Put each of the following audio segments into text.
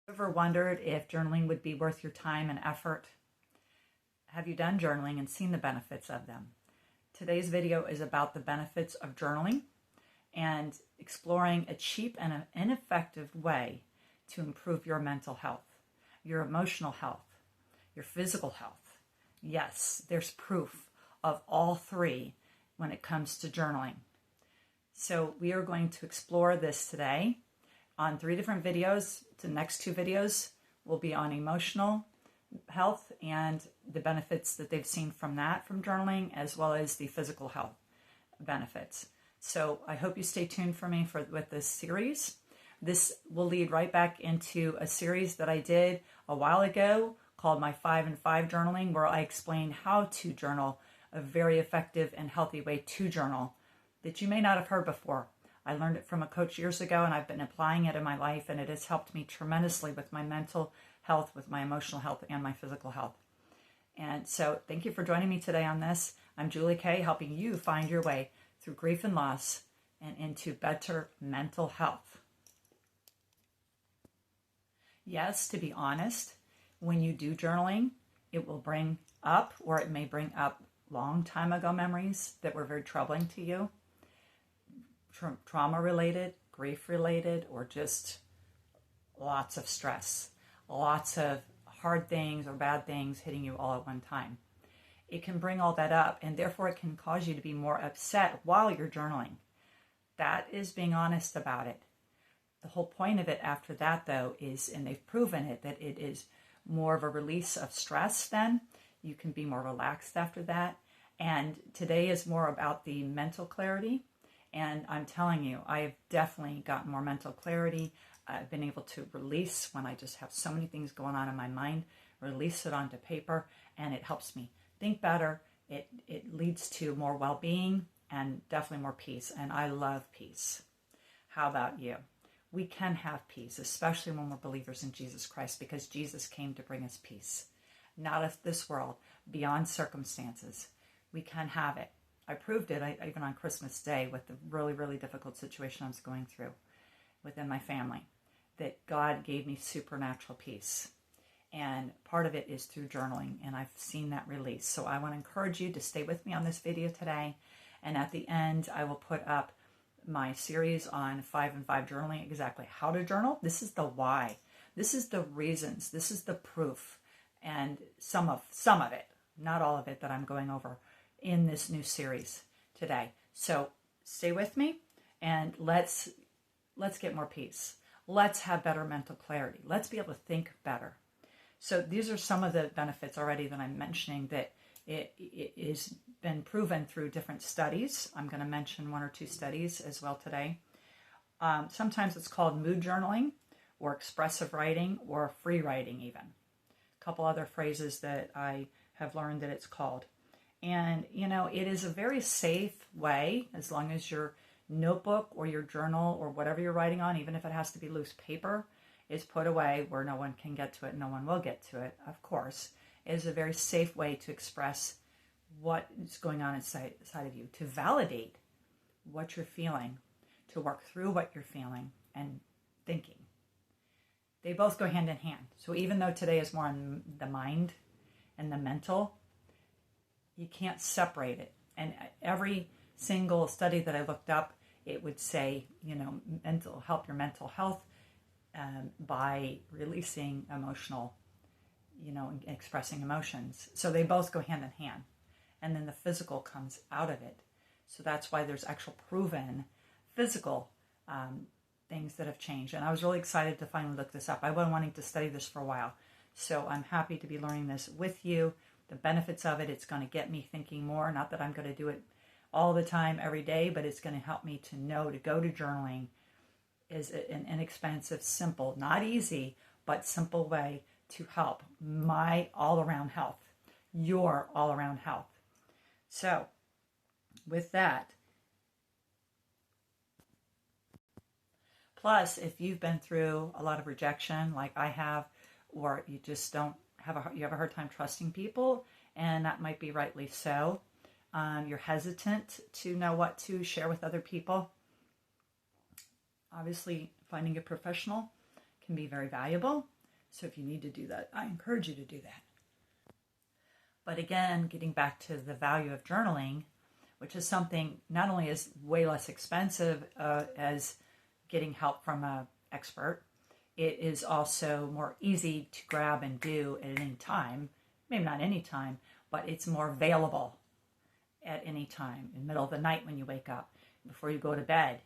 Ever wondered if journaling would be worth your time and effort? Have you done journaling and seen the benefits of them? Today's video is about the benefits of journaling and exploring a cheap and an ineffective way to improve your mental health, your emotional health, your physical health. Yes, there's proof of all three when it comes to journaling. So we are going to explore this today on 3 different videos. The next 2 videos will be on emotional health and the benefits that they've seen from journaling, as well as the physical health benefits. So I hope you stay tuned for me with this series. This will lead right back into a series that I did a while ago called my 5 and 5 journaling, where I explain how to journal, a very effective and healthy way to journal that you may not have heard before. I learned it from a coach years ago, and I've been applying it in my life, and it has helped me tremendously with my mental health, with my emotional health, and my physical health. And so thank you for joining me today on this. I'm Julie Kay, helping you find your way through grief and loss and into better mental health. Yes, to be honest, when you do journaling, it will bring up, or it may bring up long time ago memories that were very troubling to you. Trauma-related, grief-related, or just lots of stress, lots of hard things or bad things hitting you all at one time. It can bring all that up, and therefore it can cause you to be more upset while you're journaling. That is being honest about it. The whole point of it after that, though, is, and they've proven it, that it is more of a release of stress then. You can be more relaxed after that. And today is more about the mental clarity. And I'm telling you, I have definitely gotten more mental clarity. I've been able to release when I just have so many things going on in my mind, release it onto paper, and it helps me think better. It leads to more well-being and definitely more peace. And I love peace. How about you? We can have peace, especially when we're believers in Jesus Christ, because Jesus came to bring us peace. Not of this world, beyond circumstances. We can have it. I proved it even on Christmas Day with the really, really difficult situation I was going through within my family, that God gave me supernatural peace. And part of it is through journaling, and I've seen that release. So I want to encourage you to stay with me on this video today. And at the end, I will put up my series on 5 and 5 journaling, exactly how to journal. This is the why. This is the reasons. This is the proof. And some of it, not all of it, that I'm going over in this new series today. So stay with me, and let's get more peace. Let's have better mental clarity. Let's be able to think better. So these are some of the benefits already that I'm mentioning, that it is been proven through different studies. I'm going to mention 1 or 2 studies as well today. Sometimes it's called mood journaling, or expressive writing, or free writing even. A couple other phrases that I have learned that it's called. And, it is a very safe way, as long as your notebook or your journal or whatever you're writing on, even if it has to be loose paper, is put away where no one can get to it. No one will get to it, of course. It is a very safe way to express what is going on inside of you, to validate what you're feeling, to work through what you're feeling and thinking. They both go hand in hand. So even though today is more on the mind and the mental, you can't separate it. And every single study that I looked up, it would say, help your mental health by releasing emotional, expressing emotions. So they both go hand in hand. And then the physical comes out of it. So that's why there's actual proven physical things that have changed. And I was really excited to finally look this up. I've been wanting to study this for a while. So I'm happy to be learning this with you. The benefits of it, it's going to get me thinking more. Not that I'm going to do it all the time, every day, but it's going to help me to know to go to journaling is an inexpensive, simple, not easy, but simple way to help my all-around health, your all-around health. So with that, plus if you've been through a lot of rejection like I have, or you just you have a hard time trusting people, and that might be rightly so. You're hesitant to know what to share with other people. Obviously, finding a professional can be very valuable. So if you need to do that, I encourage you to do that. But again, getting back to the value of journaling, which is something not only is way less expensive as getting help from an expert, it is also more easy to grab and do at any time. Maybe not any time, but it's more available at any time. In the middle of the night when you wake up, before you go to bed,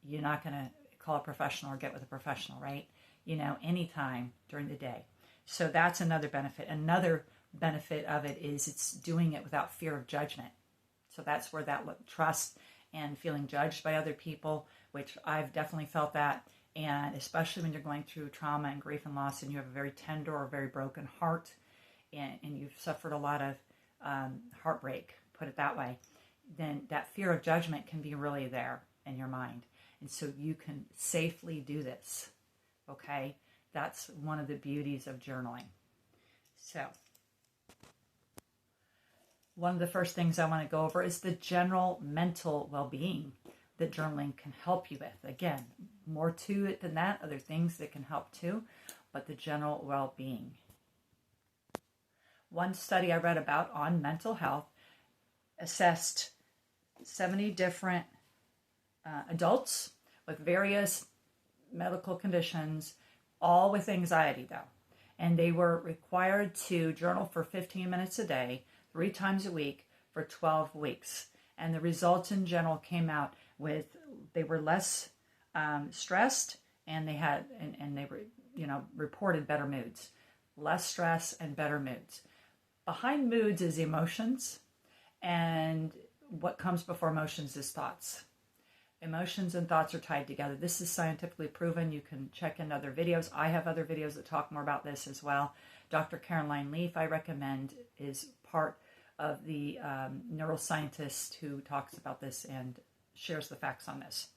you're not going to call a professional or get with a professional, right? Anytime during the day. So that's another benefit. Another benefit of it is it's doing it without fear of judgment. So that's where that trust and feeling judged by other people, which I've definitely felt that. And especially when you're going through trauma and grief and loss and you have a very tender or very broken heart and you've suffered a lot of heartbreak, put it that way, then that fear of judgment can be really there in your mind. And so you can safely do this, okay? That's one of the beauties of journaling. So one of the first things I want to go over is the general mental well-being that journaling can help you with. Again, more to it than that, other things that can help too, but the general well-being. One study I read about on mental health assessed 70 different adults with various medical conditions, all with anxiety though. And they were required to journal for 15 minutes a day, 3 times a week for 12 weeks. And the results in general came out with, they were less stressed and they had, and they were, reported better moods, less stress and better moods. Behind moods is emotions, and what comes before emotions is thoughts. Emotions and thoughts are tied together. This is scientifically proven. You can check in other videos. I have other videos that talk more about this as well. Dr. Caroline Leaf, I recommend, is part of the neuroscientist who talks about this and shares the facts on this.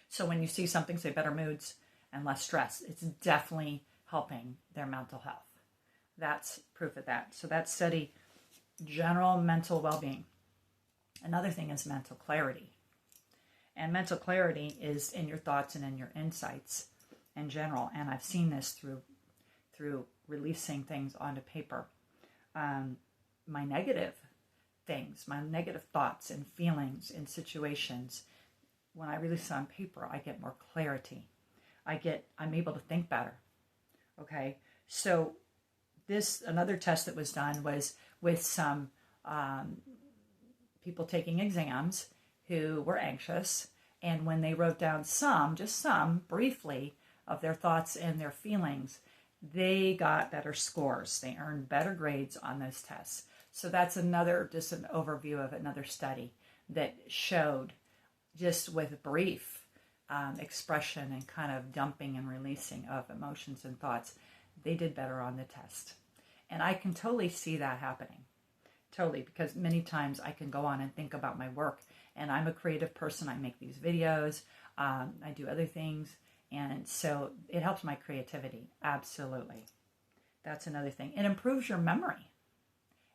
So when you see something, say better moods and less stress, it's definitely helping their mental health. That's proof of that. So that study, general mental well-being. Another thing is mental clarity. And mental clarity is in your thoughts and in your insights in general. And I've seen this through releasing things onto paper. My negative things, my negative thoughts and feelings in situations, when I release it on paper, I get more clarity. I'm able to think better. Okay, so another test that was done was with some people taking exams who were anxious, and when they wrote down just some, briefly, of their thoughts and their feelings, they got better scores. They earned better grades on those tests. So that's just an overview of another study that showed just with brief expression and kind of dumping and releasing of emotions and thoughts, they did better on the test. And I can totally see that happening. Totally, because many times I can go on and think about my work, and I'm a creative person. I make these videos, I do other things, and so it helps my creativity. Absolutely. That's another thing. It improves your memory.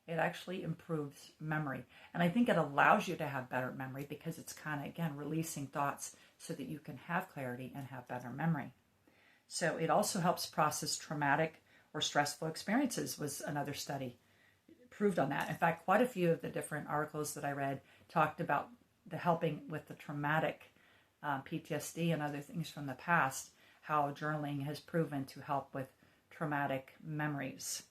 It actually improves memory. And I think it allows you to have better memory because it's kind of, again, releasing thoughts so that you can have clarity and have better memory. So it also helps process traumatic or stressful experiences, was another study proved on that. In fact, quite a few of the different articles that I read talked about the helping with the traumatic PTSD and other things from the past, how journaling has proven to help with traumatic memories.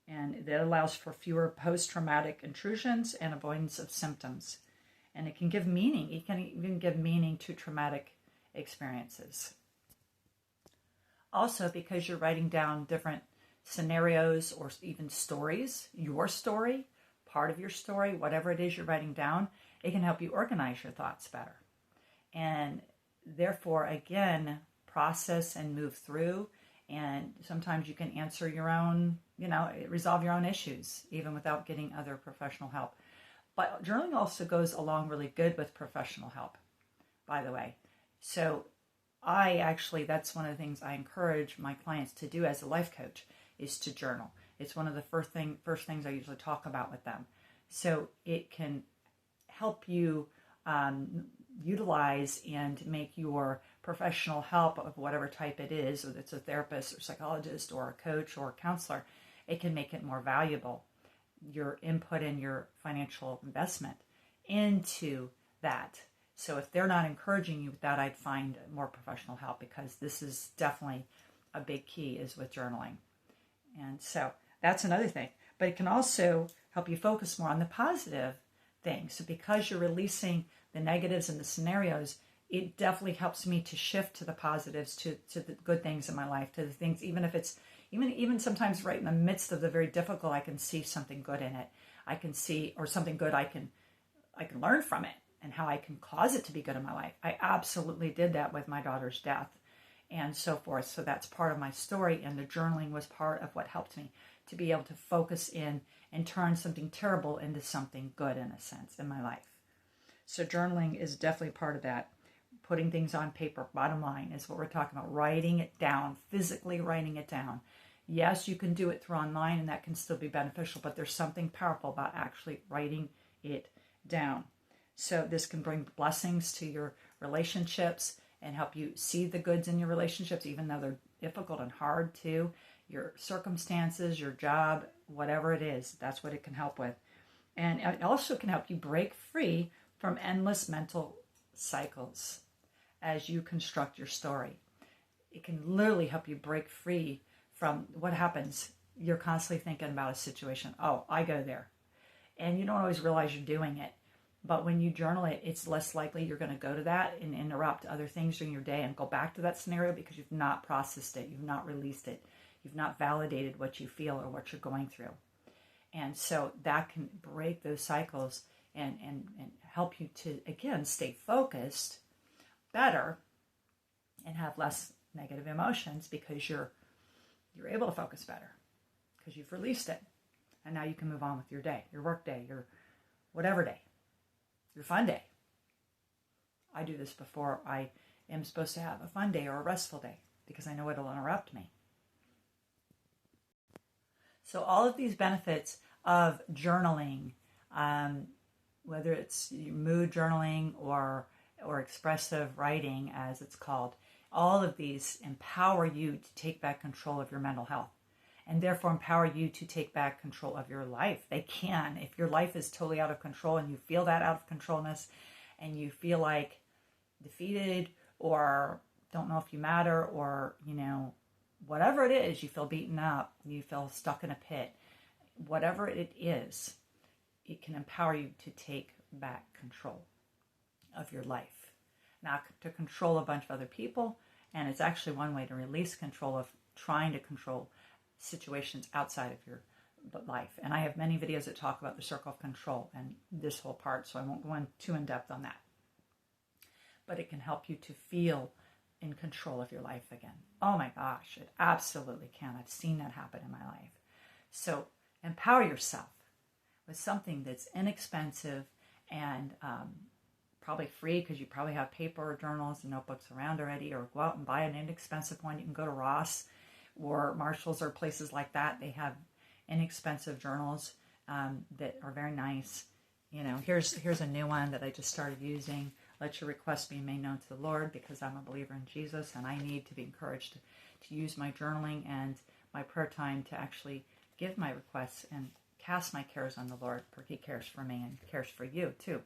And that allows for fewer post-traumatic intrusions and avoidance of symptoms. And it can give meaning. It can even give meaning to traumatic experiences. Also, because you're writing down different scenarios or even stories, your story, part of your story, whatever it is you're writing down, it can help you organize your thoughts better. And therefore, again, process and move through. And sometimes you can answer your own, resolve your own issues, even without getting other professional help. But journaling also goes along really good with professional help, by the way. So that's one of the things I encourage my clients to do as a life coach, is to journal. It's one of the first things I usually talk about with them. So it can help you utilize and make your professional help of whatever type it is, whether it's a therapist or psychologist or a coach or a counselor, it can make it more valuable. Your input and your financial investment into that. So if they're not encouraging you with that, I'd find more professional help, because this is definitely a big key is with journaling. And so that's another thing. But it can also help you focus more on the positive things. So because you're releasing the negatives and the scenarios, it definitely helps me to shift to the positives, to the good things in my life, to the things, even if it's, even sometimes right in the midst of the very difficult, I can see something good in it. I can see, or something good I can learn from it, and how I can cause it to be good in my life. I absolutely did that with my daughter's death and so forth. So that's part of my story, and the journaling was part of what helped me to be able to focus in and turn something terrible into something good, in a sense, in my life. So journaling is definitely part of that. Putting things on paper, bottom line, is what we're talking about. Writing it down, physically writing it down. Yes, you can do it through online, and that can still be beneficial, but there's something powerful about actually writing it down. So this can bring blessings to your relationships and help you see the goods in your relationships, even though they're difficult and hard too. Your circumstances, your job, whatever it is, that's what it can help with. And it also can help you break free from endless mental cycles as you construct your story. It can literally help you break free from what happens. You're constantly thinking about a situation. Oh, I go there. And you don't always realize you're doing it. But when you journal it, it's less likely you're going to go to that and interrupt other things during your day and go back to that scenario, because you've not processed it. You've not released it. You've not validated what you feel or what you're going through. And so that can break those cycles and help you to, again, stay focused better and have less negative emotions, because you're able to focus better because you've released it. And now you can move on with your day, your work day, your whatever day, your fun day. I do this before I am supposed to have a fun day or a restful day, because I know it'll interrupt me. So all of these benefits of journaling, whether it's mood journaling or expressive writing, as it's called, all of these empower you to take back control of your mental health, and therefore empower you to take back control of your life. They can. If your life is totally out of control and you feel that out of controlness, and you feel like defeated or don't know if you matter, or, whatever it is, you feel beaten up, you feel stuck in a pit, whatever it is, it can empower you to take back control of your life. Not to control a bunch of other people, and it's actually one way to release control of trying to control situations outside of your life. And I have many videos that talk about the circle of control and this whole part, so I won't go too in depth on that. But it can help you to feel in control of your life again. Oh my gosh, it absolutely can. I've seen that happen in my life. So empower yourself with something that's inexpensive and probably free, because you probably have paper or journals and notebooks around already, or go out and buy an inexpensive one. You can go to Ross or Marshall's or places like that. They have inexpensive journals that are very nice. Here's a new one that I just started using. Let your requests be made known to the Lord, because I'm a believer in Jesus and I need to be encouraged to use my journaling and my prayer time to actually give my requests and cast my cares on the Lord, for He cares for me and cares for you too.